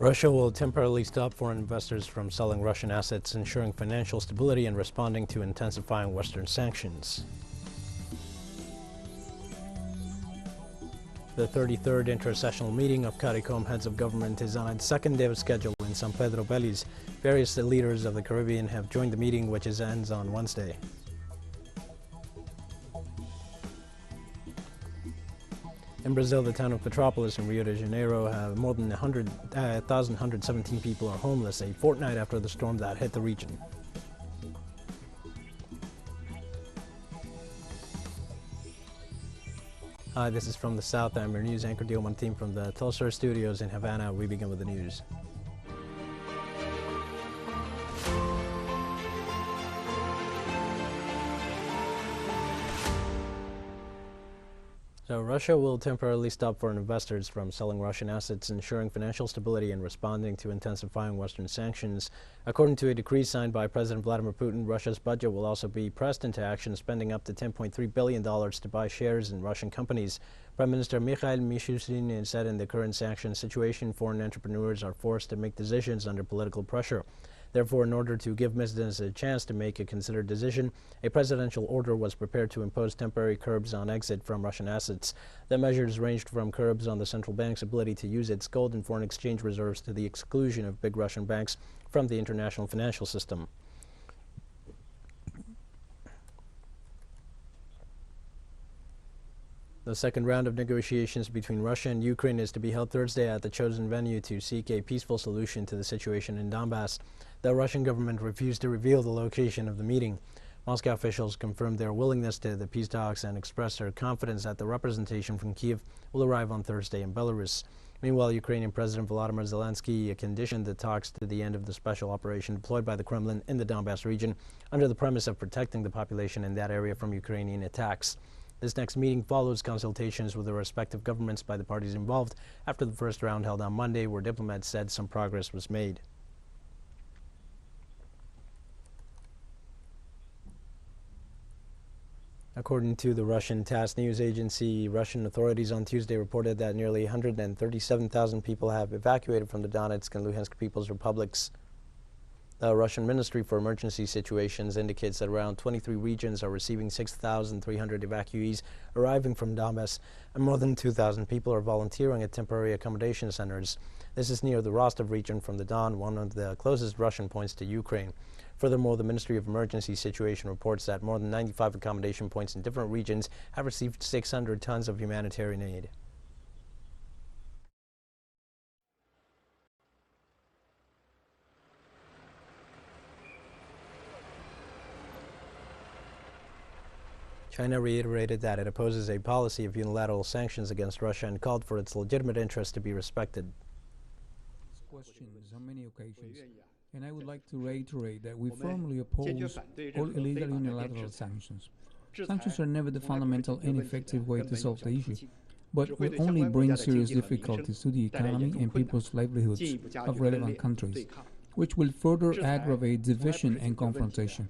Russia will temporarily stop foreign investors from selling Russian assets, ensuring financial stability and responding to intensifying Western sanctions. The 33rd inter-sessional meeting of CARICOM heads of government is on its second day of schedule in San Pedro, Belize. Various leaders of the Caribbean have joined the meeting, which ends on Wednesday. In Brazil, the town of Petrópolis in Rio de Janeiro, more than 1,117 people are homeless a fortnight after the storm that hit the region. Hi, this is From the South. I'm your news anchor, Dio Martin, from the TeleSUR studios in Havana. We begin with the news. So Russia will temporarily stop foreign investors from selling Russian assets, ensuring financial stability and responding to intensifying Western sanctions. According to a decree signed by President Vladimir Putin, Russia's budget will also be pressed into action, spending up to $10.3 billion to buy shares in Russian companies. Prime Minister Mikhail Mishustin said in the current sanctions situation, foreign entrepreneurs are forced to make decisions under political pressure. Therefore, in order to give business a chance to make a considered decision, a presidential order was prepared to impose temporary curbs on exit from Russian assets. The measures ranged from curbs on the central bank's ability to use its gold and foreign exchange reserves to the exclusion of big Russian banks from the international financial system. The second round of negotiations between Russia and Ukraine is to be held Thursday at the chosen venue to seek a peaceful solution to the situation in Donbas. The Russian government refused to reveal the location of the meeting. Moscow officials confirmed their willingness to the peace talks and expressed their confidence that the representation from Kyiv will arrive on Thursday in Belarus. Meanwhile, Ukrainian President Volodymyr Zelensky conditioned the talks to the end of the special operation deployed by the Kremlin in the Donbas region under the premise of protecting the population in that area from Ukrainian attacks. This next meeting follows consultations with the respective governments by the parties involved after the first round held on Monday, where diplomats said some progress was made. According to the Russian TASS news agency, Russian authorities on Tuesday reported that nearly 137,000 people have evacuated from the Donetsk and Luhansk People's Republics. The Russian Ministry for Emergency Situations indicates that around 23 regions are receiving 6,300 evacuees arriving from Donbas, and more than 2,000 people are volunteering at temporary accommodation centers. This is near the Rostov region from the Don, one of the closest Russian points to Ukraine. Furthermore, the Ministry of Emergency Situation reports that more than 95 accommodation points in different regions have received 600 tons of humanitarian aid. China reiterated that it opposes a policy of unilateral sanctions against Russia and called for its legitimate interests to be respected. Questions on many occasions, and I would like to reiterate that we firmly oppose all illegal unilateral sanctions. Sanctions are never the fundamental and effective way to solve the issue, but will only bring serious difficulties to the economy and people's livelihoods of relevant countries, which will further aggravate division and confrontation.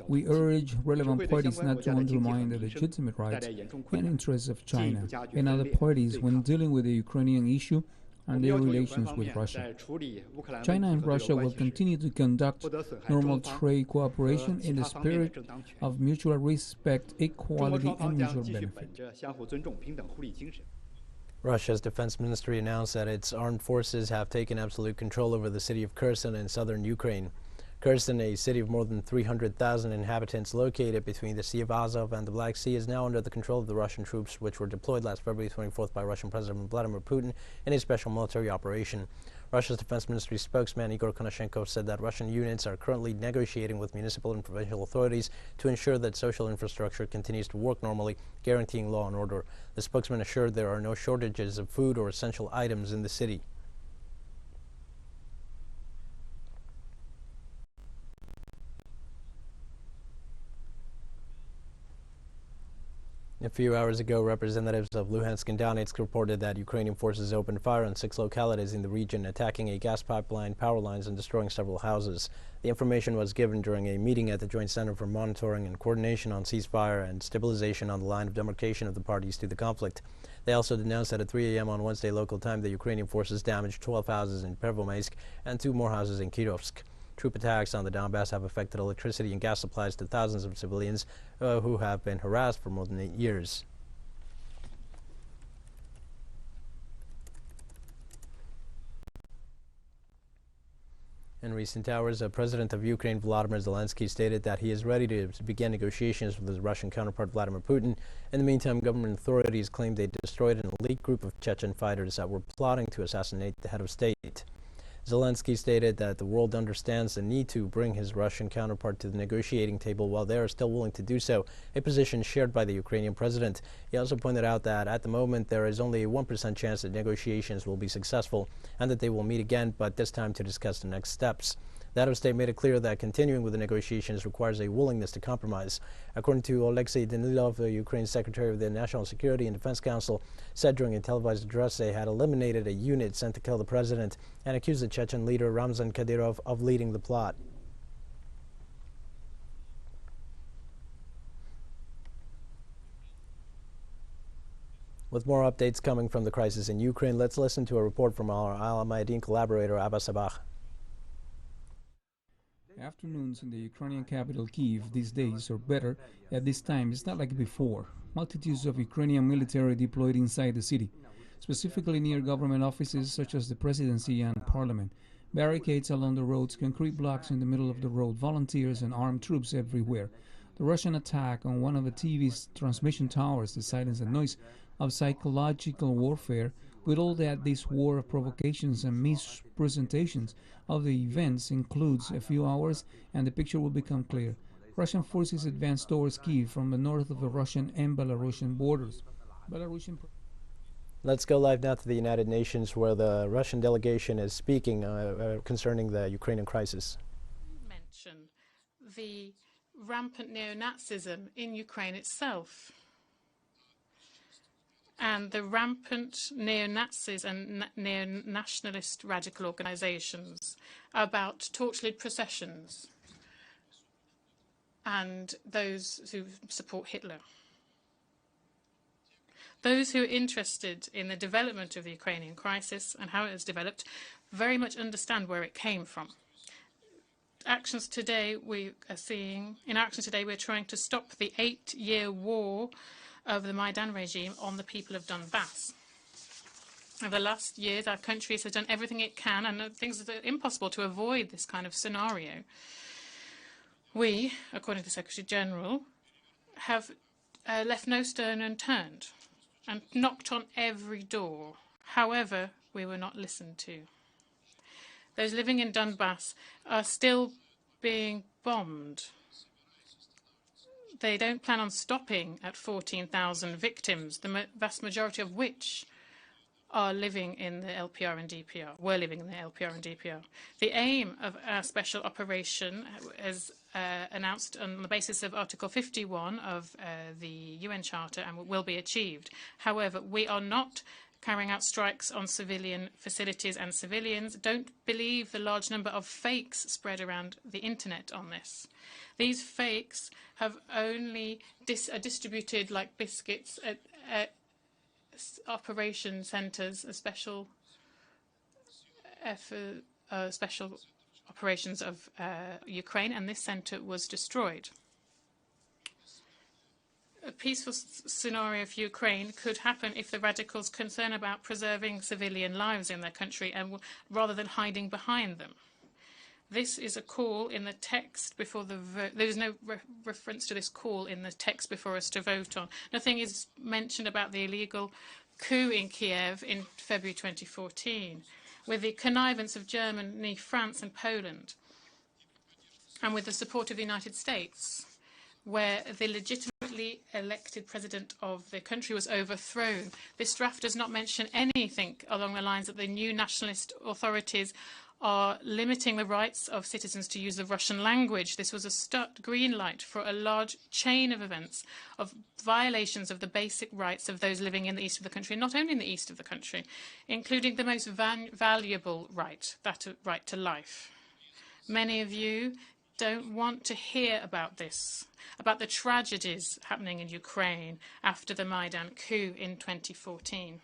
We urge relevant parties not to undermine the legitimate rights and interests of China and other parties when dealing with the Ukrainian issue and their relations with Russia. China and Russia will continue to conduct normal trade cooperation in the spirit of mutual respect, equality, and mutual benefit. Russia's defense ministry announced that its armed forces have taken absolute control over the city of Kherson in southern Ukraine. Kherson, a city of more than 300,000 inhabitants located between the Sea of Azov and the Black Sea, is now under the control of the Russian troops, which were deployed last February 24th by Russian President Vladimir Putin in a special military operation. Russia's defense ministry spokesman Igor Konashenkov said that Russian units are currently negotiating with municipal and provincial authorities to ensure that social infrastructure continues to work normally, guaranteeing law and order. The spokesman assured there are no shortages of food or essential items in the city. A few hours ago, representatives of Luhansk and Donetsk reported that Ukrainian forces opened fire on 6 localities in the region, attacking a gas pipeline, power lines, and destroying several houses. The information was given during a meeting at the Joint Center for Monitoring and Coordination on Ceasefire and Stabilization on the line of demarcation of the parties to the conflict. They also denounced that at 3 a.m. on Wednesday local time, the Ukrainian forces damaged 12 houses in Pervomaisk and 2 more houses in Kirovsk. Troop attacks on the Donbas have affected electricity and gas supplies to thousands of civilians who have been harassed for more than 8 years. In recent hours, the President of Ukraine, Volodymyr Zelensky, stated that he is ready to begin negotiations with his Russian counterpart, Vladimir Putin. In the meantime, government authorities claimed they destroyed an elite group of Chechen fighters that were plotting to assassinate the head of state. Zelensky stated that the world understands the need to bring his Russian counterpart to the negotiating table while they are still willing to do so, a position shared by the Ukrainian president. He also pointed out that at the moment there is only a 1% chance that negotiations will be successful and that they will meet again, but this time to discuss the next steps. The head of state made it clear that continuing with the negotiations requires a willingness to compromise. According to Alexei Danilov, Ukraine's Secretary of the National Security and Defense Council, said during a televised address they had eliminated a unit sent to kill the president and accused the Chechen leader Ramzan Kadyrov of leading the plot. With more updates coming from the crisis in Ukraine, let's listen to a report from our Al Mayadeen collaborator Abbas Sabah. Afternoons in the Ukrainian capital Kyiv these days, or better, at this time, it's not like before. Multitudes of Ukrainian military deployed inside the city, specifically near government offices such as the presidency and parliament. Barricades along the roads, concrete blocks in the middle of the road, volunteers and armed troops everywhere. The Russian attack on one of the TV's transmission towers to silence the noise of psychological warfare. With all that, this war of provocations and mispresentations of the events includes a few hours and the picture will become clear. Russian forces advanced towards Kyiv from the north of the Russian and Belarusian borders. Let's go live now to the United Nations, where the Russian delegation is speaking concerning the Ukrainian crisis. Mention the rampant neo-Nazism in Ukraine itself, and the rampant neo-Nazis and neo-nationalist radical organizations about torch-lit processions and those who support Hitler. Those who are interested in the development of the Ukrainian crisis and how it has developed very much understand where it came from. In our actions today, we're trying to stop the 8-year war of the Maidan regime on the people of Donbas. Over the last years, our country has done everything it can, and things are impossible to avoid this kind of scenario. We, according to the Secretary General, have left no stone unturned and knocked on every door. However, we were not listened to. Those living in Donbas are still being bombed. They don't plan on stopping at 14,000 victims, the vast majority of which are living in the LPR and DPR, were living in the LPR and DPR. The aim of our special operation is announced on the basis of Article 51 of the UN Charter and will be achieved. However, we are not carrying out strikes on civilian facilities and civilians. Don't believe the large number of fakes spread around the internet on this. These fakes have only distributed like biscuits at operation centres, special operations of Ukraine, and this centre was destroyed. A peaceful scenario for Ukraine could happen if the radicals concern about preserving civilian lives in their country and rather than hiding behind them. This is a call in the text before the vote. There is no reference to this call in the text before us to vote on. Nothing is mentioned about the illegal coup in Kiev in February 2014, with the connivance of Germany, France and Poland, and with the support of the United States, where the legitimately elected president of the country was overthrown. This draft does not mention anything along the lines that the new nationalist authorities are limiting the rights of citizens to use the Russian language. This was a green light for a large chain of events of violations of the basic rights of those living in the east of the country, and not only in the east of the country, including the most valuable right, that right to life. Many of you don't want to hear about this, about the tragedies happening in Ukraine after the Maidan coup in 2014.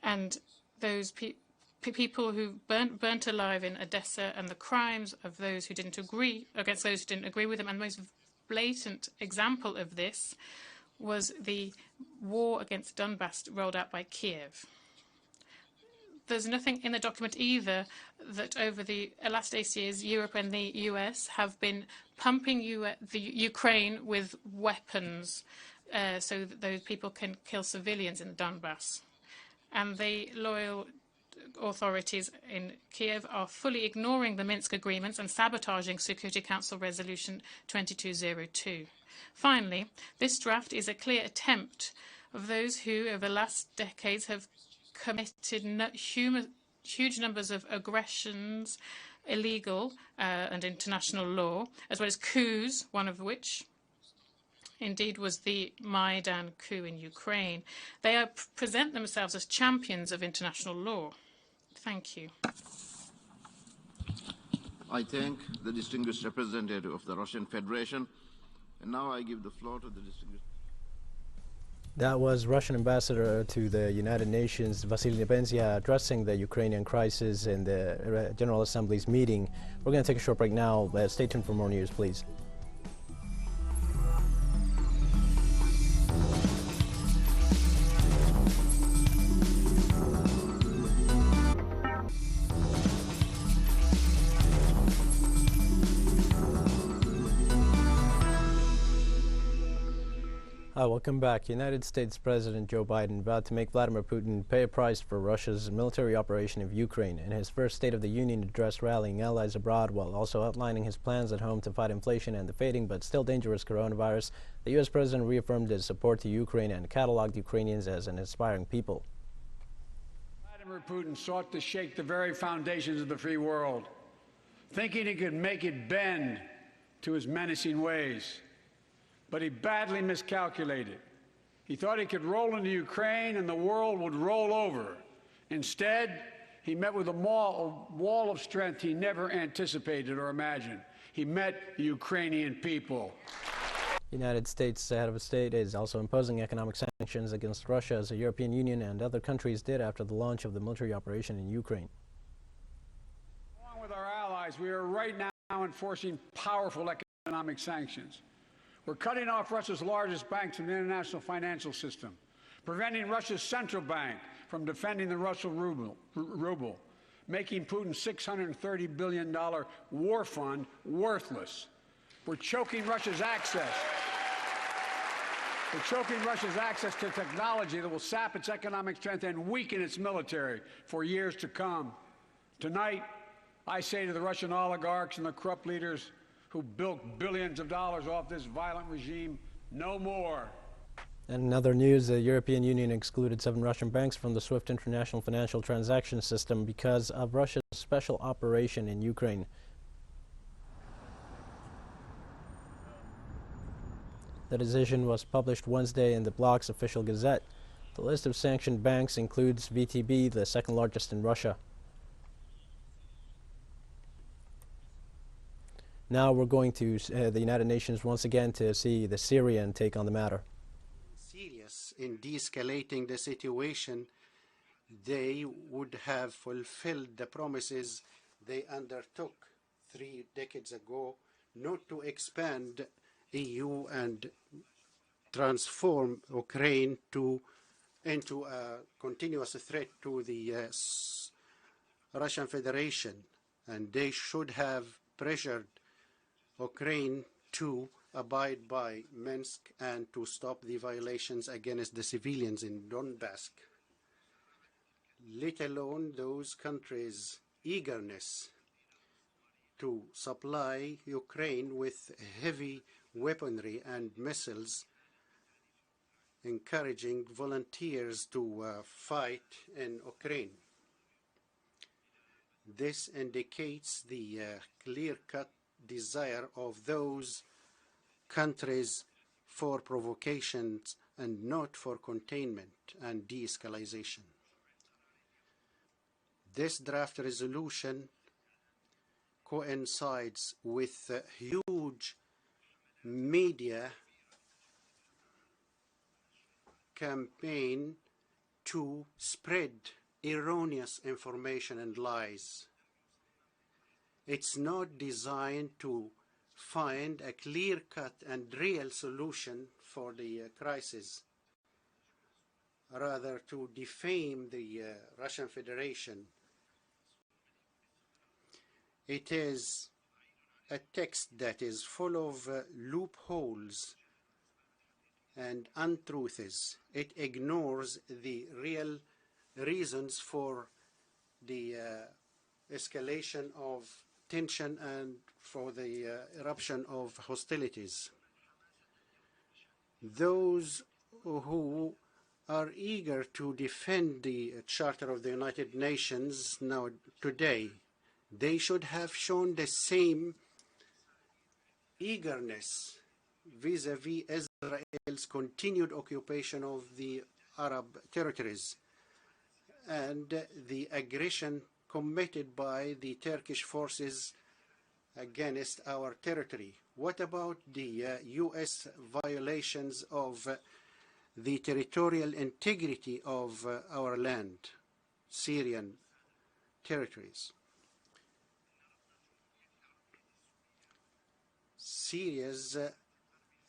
And those people who burnt alive in Odessa, and the crimes of those who didn't agree, against those who didn't agree with them. And the most blatant example of this was the war against Donbas rolled out by Kiev. There's nothing in the document either that over the last 8 years, Europe and the US have been pumping the Ukraine with weapons so that those people can kill civilians in Donbas. And the loyal authorities in Kiev are fully ignoring the Minsk agreements and sabotaging Security Council Resolution 2202. Finally, this draft is a clear attempt of those who, over the last decades, have committed huge numbers of aggressions, illegal and international law, as well as coups, one of which indeed was the Maidan coup in Ukraine. They present themselves as champions of international law. Thank you. I thank the distinguished representative of the Russian Federation, and now I give the floor to the distinguished. That was Russian ambassador to the United Nations, Vasily Nebenzia, addressing the Ukrainian crisis in the General Assembly's meeting. We're going to take a short break now. Stay tuned for more news, please. Welcome back. United States President Joe Biden vowed to make Vladimir Putin pay a price for Russia's military operation of Ukraine in his first State of the Union address, rallying allies abroad while also outlining his plans at home to fight inflation and the fading but still dangerous coronavirus. The U.S. president reaffirmed his support to Ukraine and cataloged Ukrainians as an inspiring people. Vladimir Putin sought to shake the very foundations of the free world, thinking he could make it bend to his menacing ways. But he badly miscalculated. He thought he could roll into Ukraine and the world would roll over. Instead, he met with a wall of strength he never anticipated or imagined. He met the Ukrainian people. The United States head of state is also imposing economic sanctions against Russia, as the European Union and other countries did after the launch of the military operation in Ukraine. Along with our allies, we are right now enforcing powerful economic sanctions. We're cutting off Russia's largest banks in the international financial system, preventing Russia's central bank from defending the Russian ruble, making Putin's $630 billion war fund worthless. We're choking Russia's access. We're choking Russia's access to technology that will sap its economic strength and weaken its military for years to come. Tonight, I say to the Russian oligarchs and the corrupt leaders who built billions of dollars off this violent regime, no more. And in other news, the European Union excluded 7 Russian banks from the SWIFT international financial transaction system because of Russia's special operation in Ukraine. The decision was published Wednesday in the bloc's official gazette. The list of sanctioned banks includes VTB, the second largest in Russia. Now we're going to the United Nations once again to see the Syrian take on the matter. Serious in de-escalating the situation, they would have fulfilled the promises they undertook 3 decades ago, not to expand EU and transform Ukraine into a continuous threat to the Russian Federation. And they should have pressured Ukraine to abide by Minsk and to stop the violations against the civilians in Donbas, let alone those countries' eagerness to supply Ukraine with heavy weaponry and missiles, encouraging volunteers to fight in Ukraine. This indicates the clear-cut desire of those countries for provocations and not for containment and de-escalation. This draft resolution coincides with a huge media campaign to spread erroneous information and lies. It's not designed to find a clear-cut and real solution for the crisis, rather to defame the Russian Federation. It is a text that is full of loopholes and untruths. It ignores the real reasons for the escalation of tension and for the eruption of hostilities. Those who are eager to defend the Charter of the United Nations now today, they should have shown the same eagerness vis-à-vis Israel's continued occupation of the Arab territories and the aggression committed by the Turkish forces against our territory. What about the U.S. violations of the territorial integrity of our land, Syrian territories? Syria's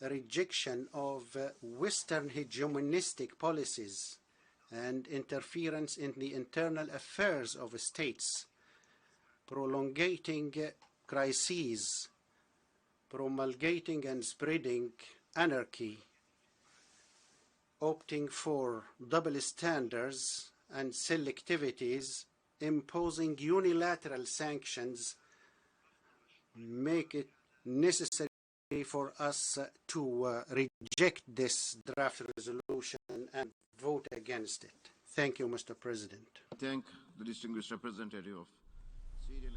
rejection of Western hegemonistic policies and interference in the internal affairs of states, prolongating crises, promulgating and spreading anarchy, opting for double standards and selectivities, imposing unilateral sanctions, make it necessary for us to reject this draft resolution and vote against it. Thank you, Mr. President. Thank the distinguished representative of Syrian.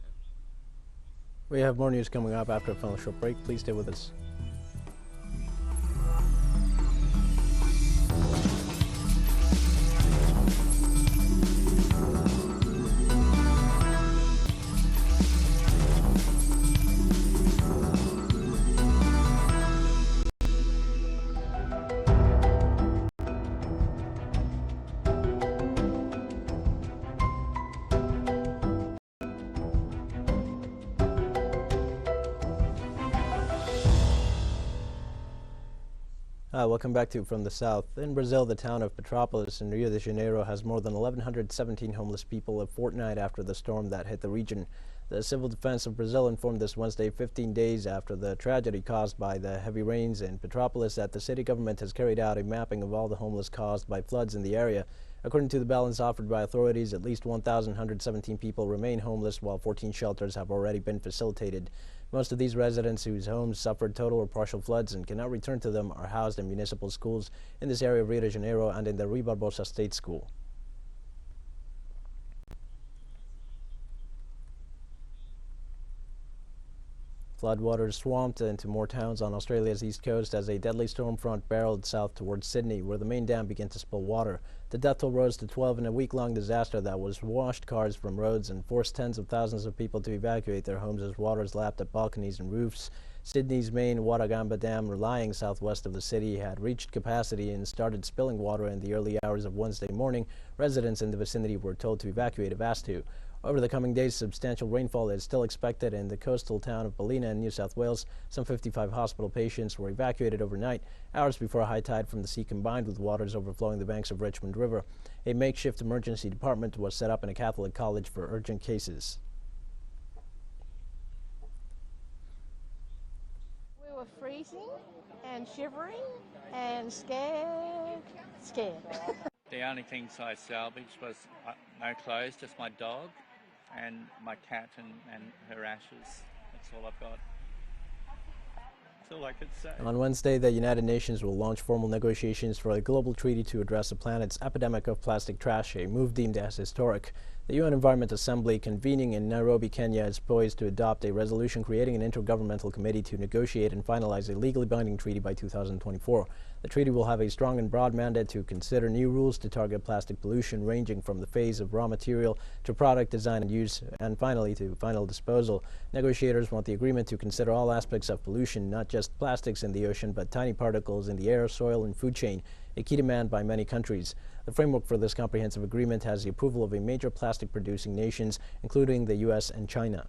We have more news coming up after a final short break. Please stay with us. Welcome back to From the South. In Brazil, the town of Petrópolis in Rio de Janeiro has more than 1,117 homeless people a fortnight after the storm that hit the region. The Civil Defense of Brazil informed this Wednesday, 15 days after the tragedy caused by the heavy rains in Petrópolis, that the city government has carried out a mapping of all the homeless caused by floods in the area. According to the balance offered by authorities, at least 1,117 people remain homeless, while 14 shelters have already been facilitated. Most of these residents whose homes suffered total or partial floods and cannot return to them are housed in municipal schools in this area of Rio de Janeiro and in the Rui Barbosa State School. Floodwaters swamped into more towns on Australia's east coast as a deadly storm front barreled south towards Sydney, where the main dam began to spill water. The death toll rose to 12 in a week-long disaster that was washed cars from roads and forced tens of thousands of people to evacuate their homes as waters lapped at balconies and roofs. Sydney's main Warragamba Dam, lying southwest of the city, had reached capacity and started spilling water in the early hours of Wednesday morning. Residents in the vicinity were told to evacuate if asked to. Over the coming days, substantial rainfall is still expected in the coastal town of Ballina in New South Wales. Some 55 hospital patients were evacuated overnight, hours before a high tide from the sea combined with waters overflowing the banks of Richmond River. A makeshift emergency department was set up in a Catholic college for urgent cases. We were freezing and shivering and scared. The only things I salvaged was no clothes, just my dog and my cat and her ashes. That's all I've got. That's all I could say. On Wednesday, the United Nations will launch formal negotiations for a global treaty to address the planet's epidemic of plastic trash, a move deemed as historic. The UN Environment Assembly, convening in Nairobi, Kenya, is poised to adopt a resolution creating an intergovernmental committee to negotiate and finalize a legally binding treaty by 2024. The treaty will have a strong and broad mandate to consider new rules to target plastic pollution, ranging from the phase of raw material to product design and use, and finally to final disposal. Negotiators want the agreement to consider all aspects of pollution, not just plastics in the ocean, but tiny particles in the air, soil, and food chain, a key demand by many countries. The framework for this comprehensive agreement has the approval of a major plastic-producing nations, including the U.S. and China.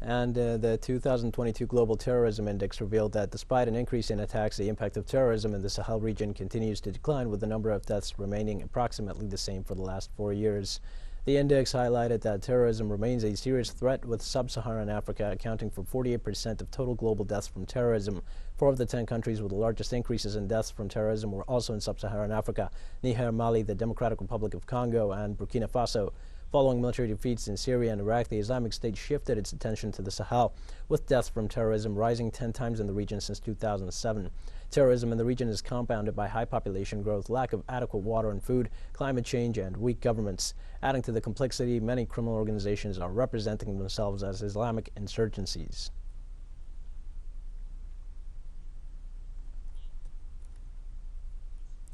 And the 2022 Global Terrorism Index revealed that despite an increase in attacks, the impact of terrorism in the Sahel region continues to decline, with the number of deaths remaining approximately the same for the last 4 years. The index highlighted that terrorism remains a serious threat, with sub-Saharan Africa accounting for 48% of total global deaths from terrorism. 4 of the 10 countries with the largest increases in deaths from terrorism were also in sub-Saharan Africa: Niger, Mali, the Democratic Republic of Congo, and Burkina Faso. Following military defeats in Syria and Iraq, the Islamic State shifted its attention to the Sahel, with deaths from terrorism rising 10 times in the region since 2007. Terrorism in the region is compounded by high population growth, lack of adequate water and food, climate change, and weak governments. Adding to the complexity, many criminal organizations are representing themselves as Islamic insurgencies.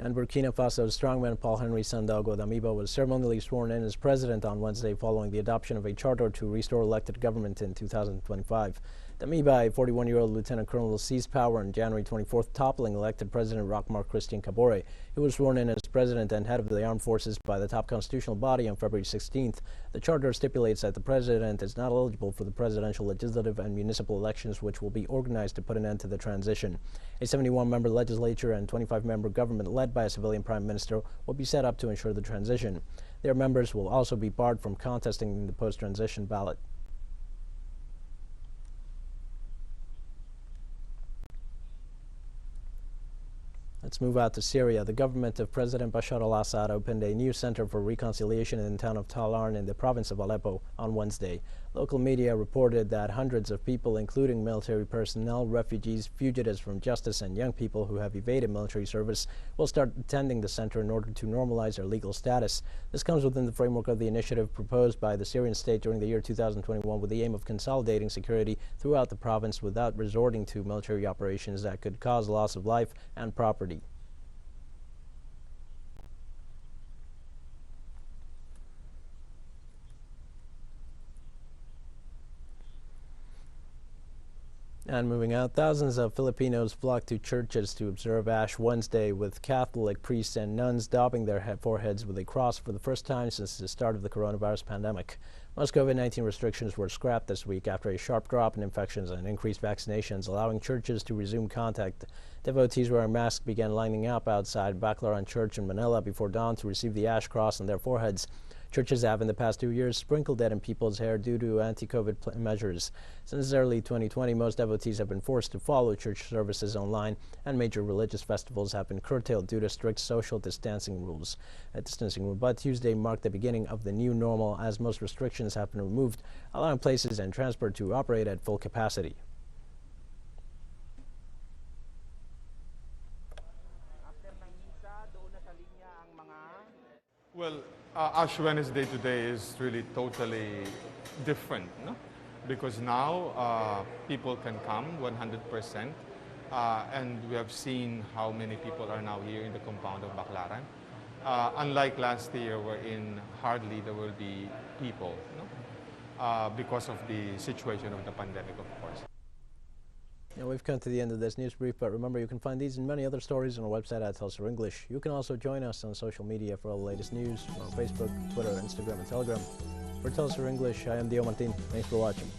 And Burkina Faso's strongman Paul Henry Sandaogo Damiba was ceremonially sworn in as president on Wednesday following the adoption of a charter to restore elected government in 2025. Damiba, a 41-year-old lieutenant colonel, seized power on January 24th, toppling elected President Roch-Marc Christian Kabore. He was sworn in as president and head of the armed forces by the top constitutional body on February 16th. The charter stipulates that the president is not eligible for the presidential, legislative, and municipal elections, which will be organized to put an end to the transition. A 71-member legislature and 25-member government led by a civilian prime minister will be set up to ensure the transition. Their members will also be barred from contesting the post-transition ballot. Let's move out to Syria. The government of President Bashar al-Assad opened a new center for reconciliation in the town of Tal Arn in the province of Aleppo on Wednesday. Local media reported that hundreds of people, including military personnel, refugees, fugitives from justice, and young people who have evaded military service, will start attending the center in order to normalize their legal status. This comes within the framework of the initiative proposed by the Syrian state during the year 2021, with the aim of consolidating security throughout the province without resorting to military operations that could cause loss of life and property. And moving out, thousands of Filipinos flocked to churches to observe Ash Wednesday, with Catholic priests and nuns daubing their foreheads with a cross for the first time since the start of the coronavirus pandemic. Most COVID-19 restrictions were scrapped this week after a sharp drop in infections and increased vaccinations, allowing churches to resume contact. Devotees wearing masks began lining up outside Baclaran Church in Manila before dawn to receive the ash cross on their foreheads. Churches have in the past 2 years sprinkled it in people's hair due to anti-COVID measures. Since early 2020, most devotees have been forced to follow church services online, and major religious festivals have been curtailed due to strict social distancing rules. But Tuesday marked the beginning of the new normal, as most restrictions have been removed, allowing places and transport to operate at full capacity. Well, Ash Wednesday today is really totally different, no? Because now people can come 100%, and we have seen how many people are now here in the compound of Baclaran. Unlike last year, wherein hardly there will be people, no? Because of the situation of the pandemic, of course. And we've come to the end of this news brief, but remember, you can find these and many other stories on our website at TeleSUR English. You can also join us on social media for all the latest news on Facebook, Twitter, Instagram, and Telegram. For TeleSUR English, I am Dio Martin. Thanks for watching.